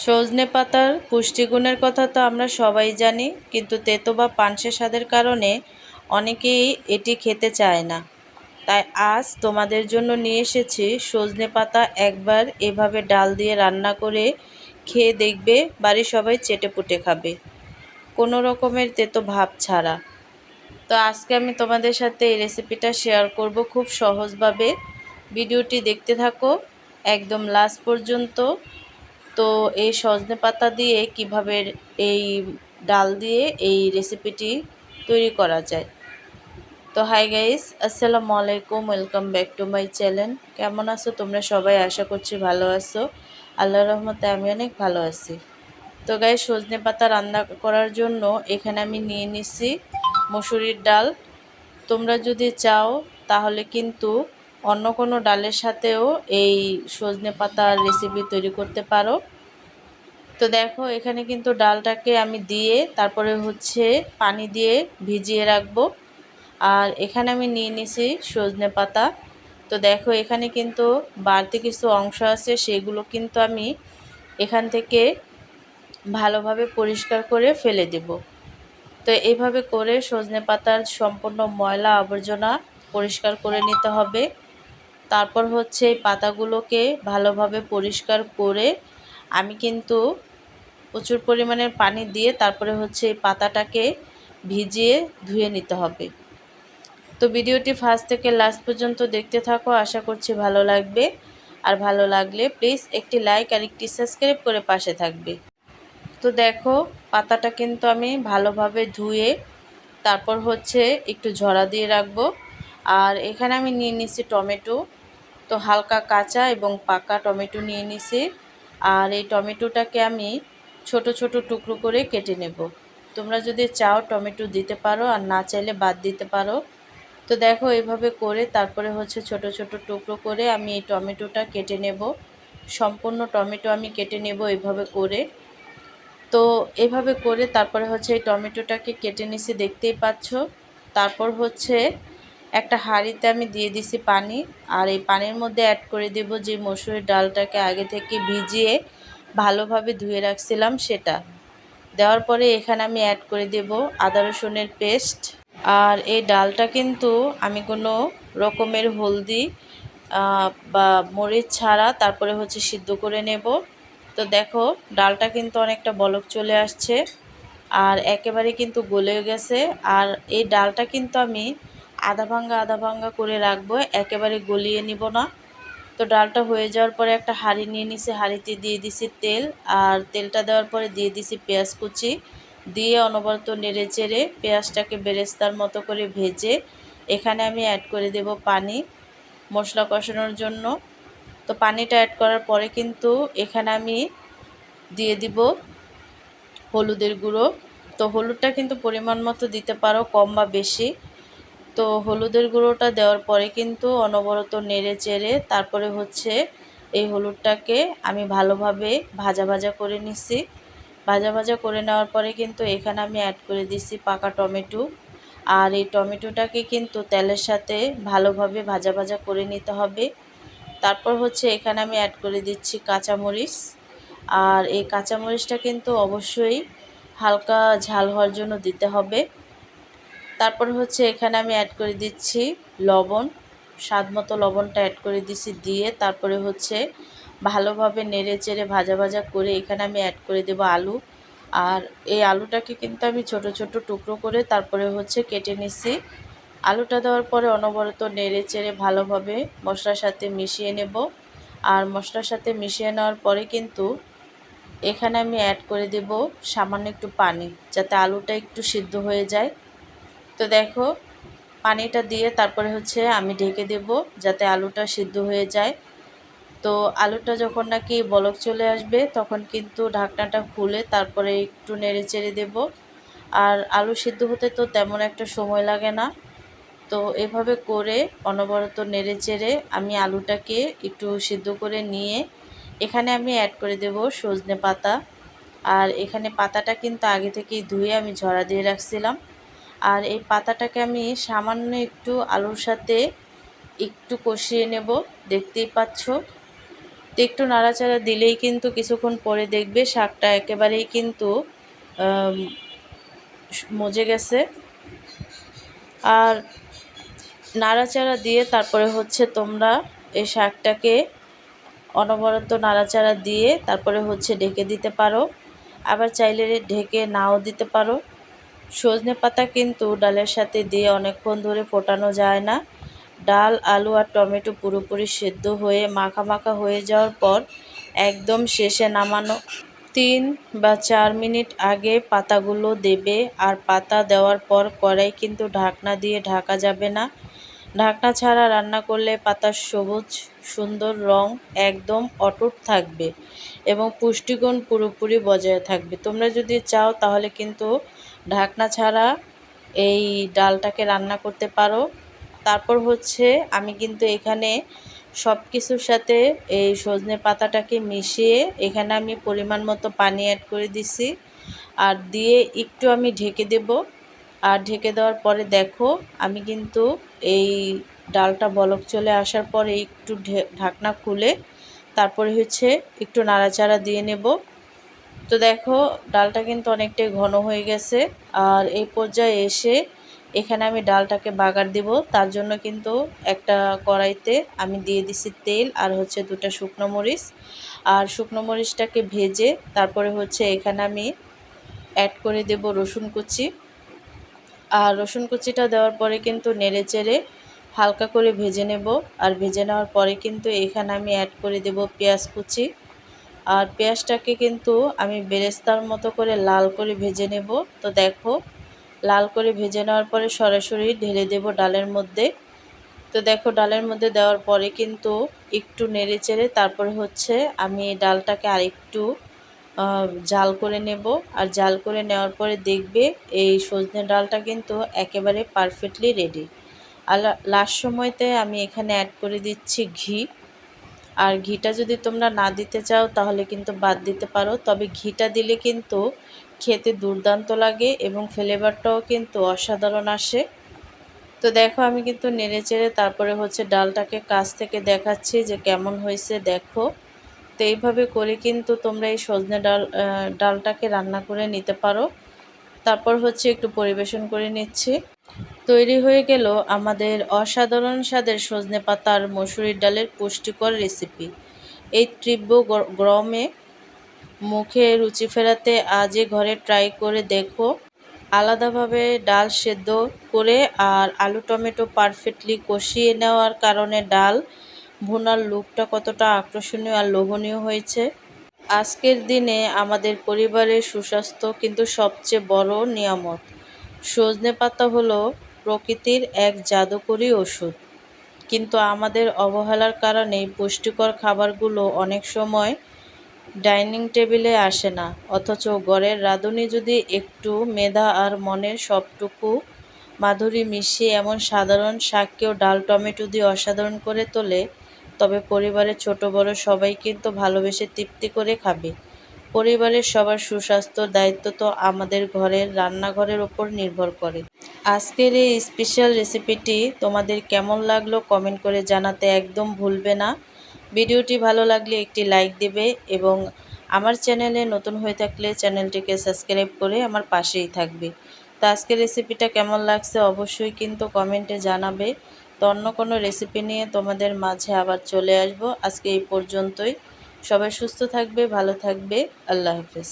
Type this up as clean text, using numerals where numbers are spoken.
সজনে পাতার পুষ্টিগুণের কথা তো আমরা সবাই জানি, কিন্তু তেতো বা পানসে স্বাদের কারণে অনেকেই এটি খেতে চায় না। তাই আজ তোমাদের জন্য নিয়ে এসেছি সজনে পাতা একবার এভাবে ডাল দিয়ে রান্না করে খেয়ে দেখবে, বাড়ির সবাই চেটেপুটে খাবে, কোনো রকমের তেতো ভাব ছাড়া। তো আজকে আমি তোমাদের সাথে এই রেসিপিটা শেয়ার করব খুব সহজভাবে। ভিডিওটি দেখতে থাকো একদম লাস্ট পর্যন্ত। তো এই সজনে পাতা দিয়ে কিভাবে এই ডাল দিয়ে এই রেসিপিটি তৈরি করা যায়। তো হাই গাইস, আসসালামু আলাইকুম, welcome back to my channel. কেমন আছো তোমরা সবাই? আশা করছি ভালো আছো। আল্লাহর রহমতে আমি অনেক ভালো আছি। তো গাইস, সজনে পাতা রান্না করার জন্য এখানে আমি নিয়ে নিছি মসুরির ডাল। তোমরা যদি চাও তাহলে কিন্তু অন্য কোনো ডালের সাথেও এই সজনে পাতার রেসিপি তৈরি করতে পারো। তো দেখো এখানে কিন্তু ডালটাকে আমি দিয়ে তারপরে পানি দিয়ে ভিজিয়ে রাখবো। আর এখানে আমি নিয়ে নিছি সজনে পাতা। তো দেখো এখানে কিন্তু বাড়তি কিছু অংশ আছে, সেগুলো কিন্তু আমি এখান থেকে ভালোভাবে পরিষ্কার করে ফেলে দেব। তো এইভাবে করে সজনে পাতার সম্পূর্ণ ময়লা আবর্জনা পরিষ্কার করে নিতে হবে। তারপর এই পাতাগুলোকে ভালোভাবে পরিষ্কার করে আমি কিন্তু প্রচুর পরিমাণের পানি দিয়ে তারপরে এই পাতাটাকে ভিজিয়ে ধুয়ে নিতে হবে। তো ভিডিওটি ফার্স্ট থেকে লাস্ট পর্যন্ত দেখতে থাকো, আশা করছি ভালো লাগবে। আর ভালো লাগলে প্লিজ একটি লাইক আর একটি সাবস্ক্রাইব করে পাশে থাকবে। তো দেখো পাতাটা কিন্তু আমি ভালোভাবে ধুয়ে তারপর একটু ঝরা দিয়ে রাখবো। আর এখানে আমি নিয়ে নিছি টমেটো। তো হালকা কাঁচা এবং পাকা টমেটো নিয়ে নিছি। আর এই টমেটোটাকে আমি ছোট ছোট টুকরো করে কেটে নেব। তোমরা যদি চাও টমেটো দিতে পারো, আর না চাইলে বাদ দিতে পারো। তো দেখো এইভাবে করে তারপরে ছোট ছোট টুকরো করে আমি এই টমেটোটা কেটে নেব। সম্পূর্ণ টমেটো আমি কেটে নেব এইভাবে করে। তো এইভাবে করে তারপরে এই টমেটোটাকে কেটে নিছি, দেখতেই পাচ্ছ। তারপর একটা হাঁড়িতে আমি দিয়ে দিছি পানি। আর এই পানির মধ্যে অ্যাড করে দেব যে মসুরের ডালটাকে আগে থেকে ভিজিয়ে ভালোভাবে ধুয়ে রাখছিলাম সেটা। দেওয়ার পরে এখানে আমি অ্যাড করে দেব আদা রসুনের পেস্ট। আর এই ডালটা কিন্তু আমি কোনো রকমের হলদি বা মরিচ ছাড়া তারপরে সিদ্ধ করে নেব। তো দেখো ডালটা কিন্তু অনেকটা বলক চলে আসছে, আর একেবারে কিন্তু গলে গেছে। আর এই ডালটা কিন্তু আমি আধা ভাঙ্গা করে রাখবো, একেবারে গলিয়ে নিব না। তো ডালটা হয়ে যাওয়ার পরে একটা হাঁড়ি নিয়ে নিছি, হাঁড়িতে দিয়ে দিছি তেল। আর তেলটা দেওয়ার পরে দিয়ে দিছি পেঁয়াজ কুচি, দিয়ে অনবরত নেড়ে চেড়ে পেঁয়াজটাকে বেরেস্তার মতো করে ভেজে এখানে আমি অ্যাড করে দেব পানি মশলা কষানোর জন্য। তো পানিটা অ্যাড করার পরে কিন্তু এখানে আমি দিয়ে দিব হলুদের গুঁড়ো। তো হলুদটা কিন্তু পরিমাণ মতো দিতে পারো, কম বা বেশি। তো হলুদের গুঁড়োটা দেওয়ার পরে কিন্তু অনবরত নেড়ে চেড়ে তারপরে এই হলুদটাকে আমি ভালোভাবে ভাজা ভাজা করে নিছি। ভাজা ভাজা করে নেওয়ার পরে কিন্তু এখানে আমি অ্যাড করে দিছি পাকা টমেটো। আর এই টমেটোটাকে কিন্তু তেলের সাথে ভালোভাবে ভাজা ভাজা করে নিতে হবে। তারপর এখানে আমি অ্যাড করে দিচ্ছি কাঁচামরিচ। আর এই কাঁচামরিচটা কিন্তু অবশ্যই হালকা ঝাল হওয়ার জন্য দিতে হবে। তারপর এখানে আমি অ্যাড করে দিচ্ছি লবণ, স্বাদ মতো লবণটা অ্যাড করে দিছি। দিয়ে তারপরে ভালোভাবে নেড়ে চেড়ে ভাজা ভাজা করে এখানে আমি অ্যাড করে দেব আলু। আর এই আলুটাকে কিন্তু আমি ছোট ছোট টুকরো করে তারপরে কেটে নিছি। আলুটা দেওয়ার পরে অনবরত নেড়ে চেড়ে ভালোভাবে মশলার সাথে মিশিয়ে নেব। আর মশলার সাথে মিশিয়ে নেওয়ার পরে কিন্তু এখানে আমি অ্যাড করে দেব সামান্য একটু পানি, যাতে আলুটা একটু সিদ্ধ হয়ে যায়। তো দেখো পানিটা দিয়ে তারপরে আমি ঢেকে দেব যাতে আলুটা সিদ্ধ হয়ে যায়। তো আলুটা যখন নাকি বলক চলে আসবে তখন কিন্তু ঢাকনাটা খুলে তারপরে একটু নেড়ে চেড়ে দেব। আর আলু সিদ্ধ হতে তো তেমন একটা সময় লাগে না। তো এভাবে করে অনবরত নেড়ে চেড়ে আমি আলুটাকে একটু সিদ্ধ করে নিয়ে এখানে আমি অ্যাড করে দেব সজনে পাতা। আর এখানে পাতাটা কিন্তু আগে থেকেই ধুয়ে আমি ঝরা দিয়ে রাখছিলাম। আর এই পাতাটাকে আমি সামান্য একটু আলুর সাথে একটু কষিয়ে নেব, দেখতেই পাচ্ছ। তো একটু নাড়াচাড়া দিলেই কিন্তু কিছুক্ষণ পরে দেখবে শাকটা একেবারেই কিন্তু মজে গেছে। আর নাড়াচাড়া দিয়ে তারপরে হচ্ছে তোমরা এই শাকটাকে অনবরত নাড়াচাড়া দিয়ে তারপরে হচ্ছে ঢেকে দিতে পারো, আবার চাইলে ঢেকে নাও দিতে পারো। সজনে পাতা কিন্তু ডালের সাথে দিয়ে অনেকক্ষণ ধরে ফোটানো যায় না। ডাল, আলু আর টমেটো পুরোপুরি সেদ্ধ হয়ে মাখা মাখা হয়ে যাওয়ার পর একদম শেষে নামানো 3 বা 4 মিনিট আগে পাতাগুলো দেবে। আর পাতা দেওয়ার পর কড়াই কিন্তু ঢাকনা দিয়ে ঢাকা যাবে না। ঢাকনা ছাড়া রান্না করলে পাতার সবুজ সুন্দর রং একদম অটুট থাকবে এবং পুষ্টিগুণ পুরোপুরি বজায় থাকবে। তোমরা যদি চাও তাহলে কিন্তু ঢাকনা ছাড়া এই ডালটাকে রান্না করতে পারো। তারপর হচ্ছে আমি কিন্তু এখানে সব কিছুর সাথে এই সজনে পাতাটাকে মিশিয়ে এখানে আমি পরিমাণ মতো পানি অ্যাড করে দিছি। আর দিয়ে একটু আমি ঢেকে দেব। আর ঢেকে দেওয়ার পরে দেখো আমি কিন্তু এই ডালটা বলক চলে আসার পরে একটু ঢাকনা খুলে তারপরে হচ্ছে একটু নাড়াচাড়া দিয়ে নেব। তো দেখো ডালটা কিন্তু অনেকটাই ঘন হয়ে গেছে। আর এই পর্যায়ে এসে এখানে আমি ডালটাকে বাগার দিব। তার জন্য কিন্তু একটা কড়াইতে আমি দিয়ে দিছি তেল আর হচ্ছে 2টা শুকনো মরিচ। আর শুকনো মরিচটাকে ভেজে তারপরে হচ্ছে এখানে আমি অ্যাড করে দেব রসুন কুচি। আর রসুন কুচিটা দেওয়ার পরে কিন্তু নেড়েচেড়ে হালকা করে ভেজে নেব। আর ভেজে নেওয়ার পরে কিন্তু এখানে আমি অ্যাড করে দেব পেঁয়াজ কুচি। আর পেঁয়াজটাকে কিন্তু আমি বেরেস্তার মতো করে লাল করে ভেজে নেব। তো দেখো লাল করে ভেজে নেওয়ার পরে সরাসরি ঢেলে দেব ডালের মধ্যে। তো দেখো ডালের মধ্যে দেওয়ার পরে কিন্তু একটু নেড়েচেড়ে তারপরে হচ্ছে আমি ডালটাকে আরেকটু জাল করে নেব। আর জাল করে নেওয়ার পরে দেখবে এই সজনে ডালটা কিন্তু একেবারে পারফেক্টলি রেডি। আর লাস্ট সময়তে আমি এখানে অ্যাড করে দিচ্ছি ঘি। আর ঘিটা যদি তোমরা না দিতে চাও তাহলে কিন্তু বাদ দিতে পারো, তবে ঘিটা দিলে কিন্তু খেতে দুর্দান্ত লাগে এবং ফ্লেভারটাও কিন্তু অসাধারণ আসে। তো দেখো আমি কিন্তু নেড়েচেড়ে তারপরে হচ্ছে ডালটাকে কাছ থেকে দেখাচ্ছি যে কেমন হয়েছে দেখো। তো এইভাবে করে কিন্তু তোমরা এই সজনে ডালটাকে রান্না করে নিতে পারো। তারপর হচ্ছে একটু পরিবেশন করে নিচ্ছি। তৈরি হয়ে গেল আমাদের অসাধারণ স্বাদের সজনে পাতা আর মসুরির ডালের পুষ্টিকর রেসিপি। এই তীব্র গরমে মুখে রুচি ফেরাতে আজই ঘরে ট্রাই করে দেখো। আলাদাভাবে ডাল সেদ্ধ করে আর আলু টমেটো পারফেক্টলি কষিয়ে নেওয়ার কারণে ডাল ভুনার লুকটা কতটা আকর্ষণীয় আর লোভনীয় হয়েছে। আজকের দিনে আমাদের পরিবারের সুস্বাস্থ্য কিন্তু সবচেয়ে বড় নিয়ামত। সজনে পাতা হলো প্রকৃতির এক জাদুকরী ওষুধ, কিন্তু আমাদের অবহেলার কারণে পুষ্টিকর খাবারগুলো অনেক সময় ডাইনিং টেবিলে আসে না। অথচ ঘরের রাঁধুনি যদি একটু মেধা আর মনের সবটুকু মাধুরী মিশিয়ে এমন সাধারণ শাককেও ডাল টমেটো দিয়ে অসাধারণ করে তোলে, তবে পরিবারের ছোট বড় সবাই কিন্তু ভালোবেসে তৃপ্তি করে খাবে। পরিবারের সবার সুস্বাস্থ্যর দায়িত্ব তো আমাদের ঘরের রান্নাঘরের ওপর নির্ভর করে। আজকের এই স্পেশাল রেসিপিটি তোমাদের কেমন লাগলো কমেন্ট করে জানাতে একদম ভুলবে না। ভিডিওটি ভালো লাগলে একটি লাইক দেবে এবং আমার চ্যানেলে নতুন হয়ে থাকলে চ্যানেলটিকে সাবস্ক্রাইব করে আমার পাশেই থাকবে। তো আজকের রেসিপিটা কেমন লাগছে অবশ্যই কিন্তু কমেন্টে জানাবে। তো অন্য কোনো রেসিপি নিয়ে তোমাদের মাঝে আবার চলে আসব। আজকে এই পর্যন্তই। সবাই সুস্থ থাকবে, ভালো থাকবে। আল্লাহ হাফেজ।